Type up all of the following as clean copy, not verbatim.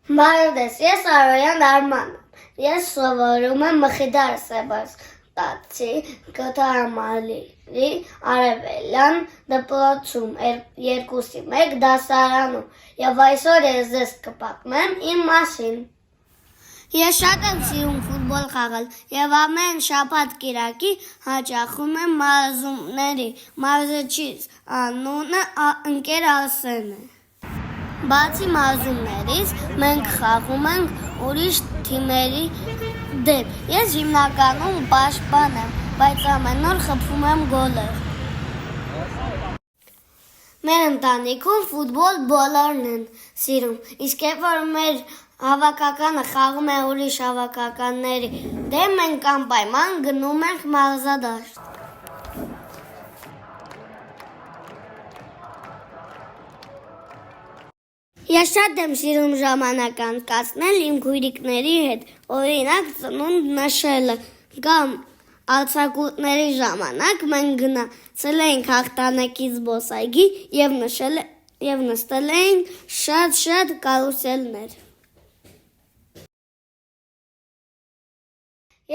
Բարևձեզ, ես Արոյան Արման եմ։ Ես սովորում եմ Մխիթար Սեբաստացի կթարամալիրի արևելյան դպրոցում 2-1 դասարանում և այսօր ես ձեզ կպատմեմ իմ մասին։ Ես շատ եմ սիրում ֆուտբոլ խաղալ և ամեն շաբաթ կիրակի հաճախում եմ մարզումների։ Մարզչիս անունը ընկեր Արսեն է։ Բացի մարզումներից մենք խաղում ենք ուրիշ թիմերի դեմ։ Ես հիմնականում պաշտպան եմ, բայց ամեն օր խփում եմ գոլեր։ Մեր ընտանիքում ֆուտբոլ բոլորն են սիրում, իսկ երբ որ մեր հավաքականը խաղում է ուրիշ հավաքականների դեմ, մենք անպայման գնում ենք մարզադաշտ։ Ես շատ եմ սիրում ժամանակ անցկացնել իմ քույրիկների հետ, օրինակ ծնունդ նշելը կամ արձակուրդների ժամանակ մենք գնացել էինք հաղթանակի զբոսայգի և նստել էինք շատ կարուսելներ։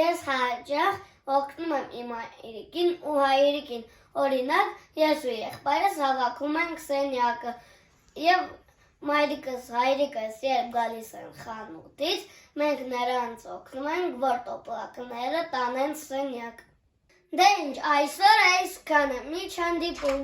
Ես հաճախ օգնում եմ իմ հայրիկին ու հայրիկին, օրինակ ես ու եղբայրս հավաքում ենք սենյակը և մայրիկս, հայրիկս երբ գալիս են խանութից, մենք նրանց օգնում ենք, որ տոպրակները տանեն սենյակ։ Դե ինչ, այսօր այսքանը, մինչ հանդիպում։